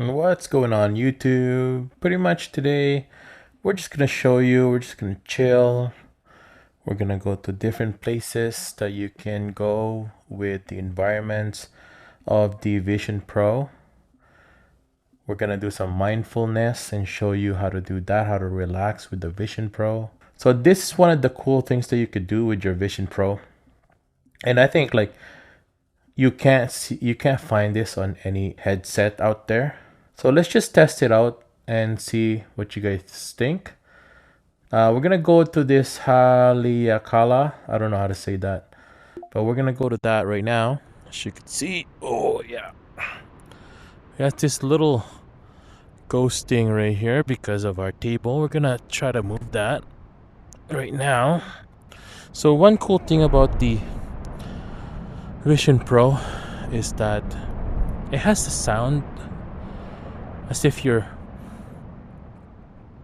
What's going on YouTube? Pretty much today we're just gonna show you, we're just gonna chill. We're gonna go to different places that you can go with the environments of the Vision Pro. We're gonna do some mindfulness and show you how to do that, how to relax with the Vision Pro. So this is one of the cool things that you could do with your Vision Pro. And I think like you can't find this on any headset out there. So let's just test it out and see what you guys think. We're gonna go to this Haleakala. I don't know how to say that, but we're gonna go to that right now. As you can see, oh yeah, we got this little ghosting right here because of our table. We're gonna try to move that right now. So one cool thing about the Vision Pro is that it has the sound as if you're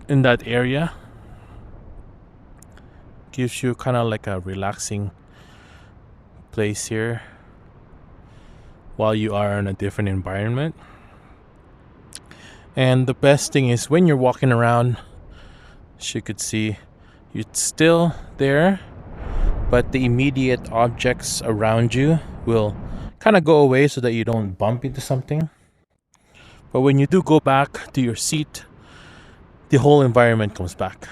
in that area. Gives you kind of like a relaxing place here while you are in a different environment. And the best thing is when you're walking around, as you could see, you're still there, but the immediate objects around you will kind of go away so that you don't bump into something. But when you do go back to your seat, the whole environment comes back.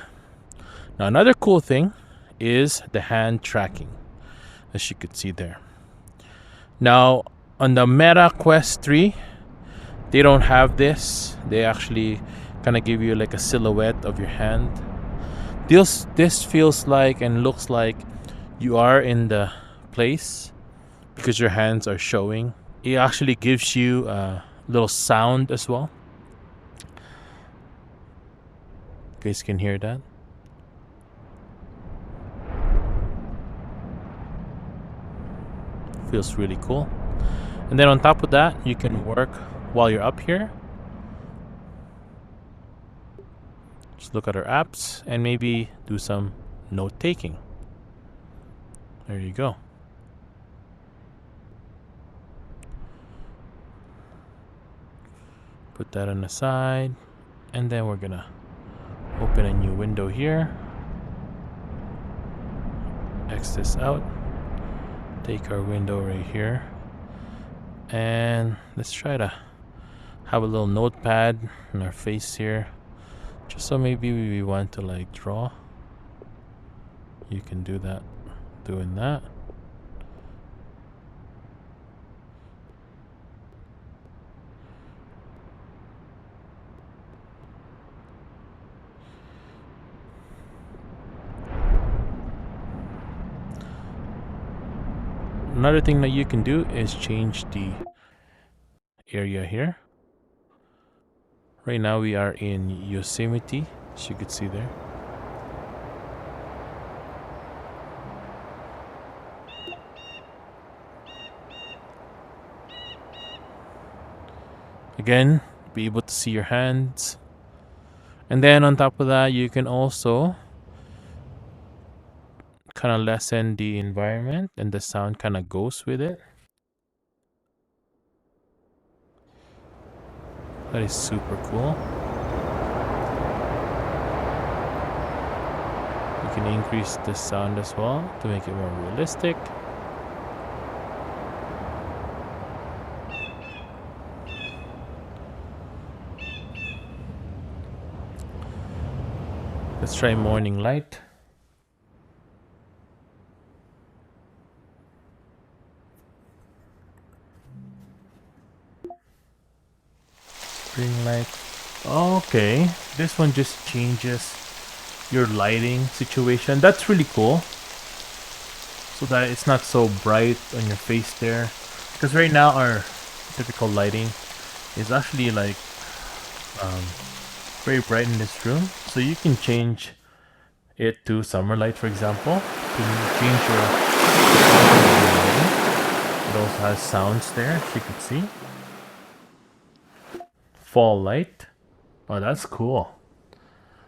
Now another cool thing is the hand tracking, as you could see there. Now on the Meta Quest 3, they don't have this. They actually kind of give you like a silhouette of your hand. This feels like and looks like you are in the place because your hands are showing. It actually gives you a little sound as well. You guys can hear that. Feels really cool. And then on top of that, you can work while you're up here. Just look at our apps and maybe do some note taking. There you go. Put that on the side, and then we're gonna open a new window here. X this out. Take our window right here, and let's try to have a little notepad on our face here, just so maybe we want to like draw. You can do that doing that. Another thing that you can do is change the area here. Right now we are in Yosemite, as you could see there. Again, be able to see your hands. And then on top of that, you can also kind of lessen the environment and the sound kind of goes with it. That is super cool. You can increase the sound as well to make it more realistic. Let's try morning light. Spring light. Okay, this one just changes your lighting situation. That's really cool. So that it's not so bright on your face there. Because right now our typical lighting is actually like very bright in this room. So you can change it to summer light, for example. You can change your lighting. It also has sounds there, as you can see. Fall light. Oh, that's cool.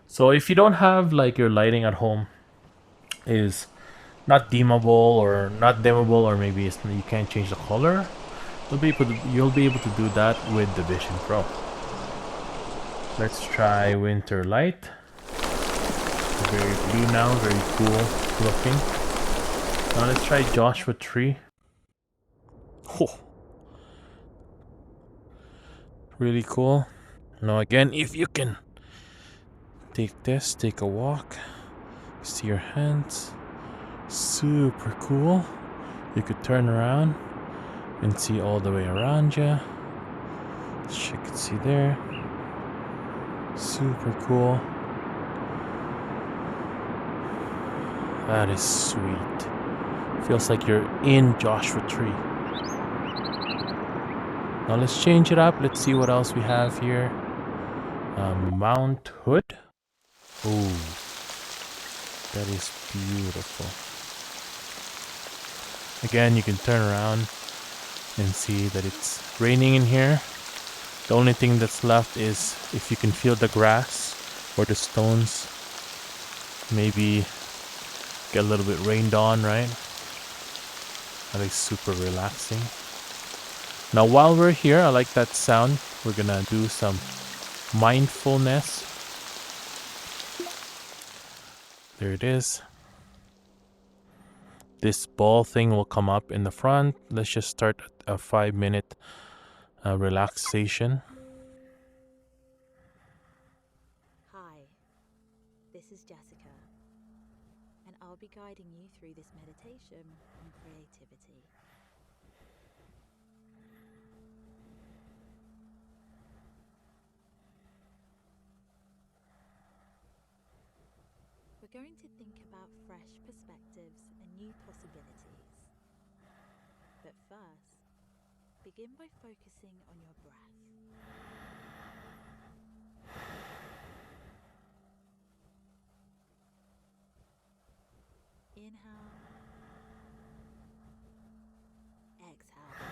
So if you don't have like your lighting at home is not dimmable or not dimmable, or maybe you can't change the color, you'll be able to do that with the Vision Pro. Let's try Winter Light. Very blue now, very cool looking. Now let's try Joshua Tree. Oh, really cool. Now again, if you can take this, take a walk, see your hands. Super cool. You could turn around and see all the way around you. As you can see there. Super cool. That is sweet. Feels like you're in Joshua Tree. Now let's change it up. Let's see what else we have here. Mount Hood. Oh, that is beautiful. Again, you can turn around and see that it's raining in here. The only thing that's left is if you can feel the grass or the stones, maybe get a little bit rained on, right? That is super relaxing. Now while we're here, I like that sound. We're gonna do some mindfulness. There it is. This ball thing will come up in the front. Let's just start a 5-minute relaxation. Hi, this is Jessica, and I'll be guiding you through this meditation on creativity. We're going to think about fresh perspectives and new possibilities. But first, begin by focusing on your breath. Inhale, exhale.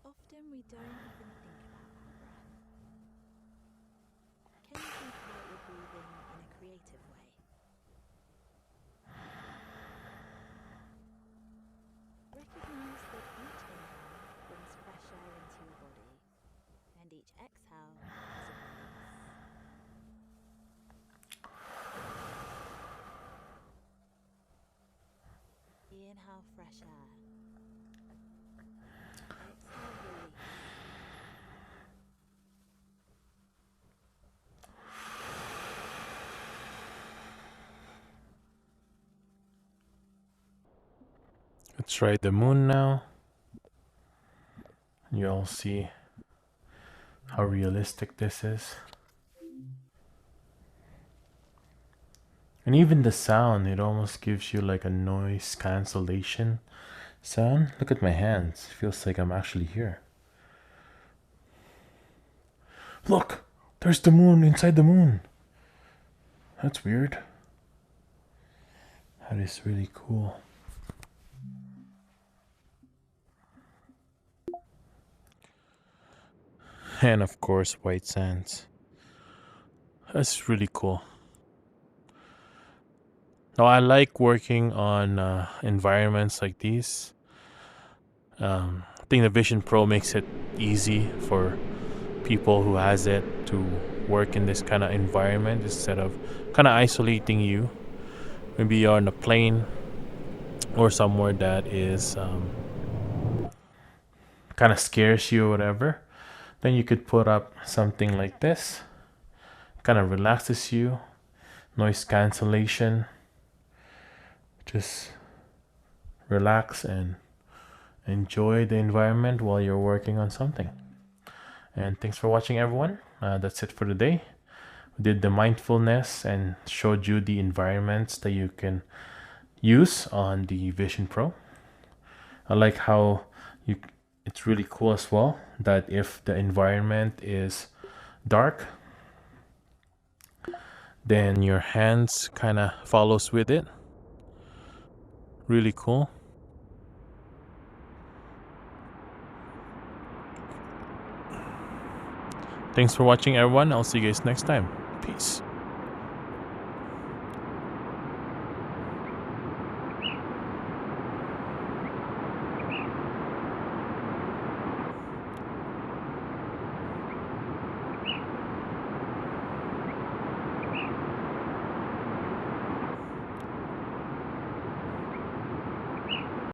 Often we don't even think about our breath. Can you think about your breathing in a creative way? Recognize that each inhale brings fresh air into your body, and each exhale is a release. Inhale fresh air. Exhale release. Let's try the moon now. You all see how realistic this is. And even the sound, it almost gives you like a noise cancellation sound. Look at my hands. It feels like I'm actually here. Look, there's the moon inside the moon. That's weird. That is really cool. And of course, white sands. That's really cool. Now, I like working on environments like these. I think the Vision Pro makes it easy for people who has it to work in this kind of environment instead of kind of isolating you. Maybe you're on a plane or somewhere that is kind of scares you or whatever. Then you could put up something like this. Kind of relaxes you. Noise cancellation. Just relax and enjoy the environment while you're working on something. And thanks for watching, everyone. That's it for today. We did the mindfulness and showed you the environments that you can use on the Vision Pro. I like how it's really cool as well that if the environment is dark, then your hands kind of follows with it. Really cool. Thanks for watching, everyone. I'll see you guys next time. Peace.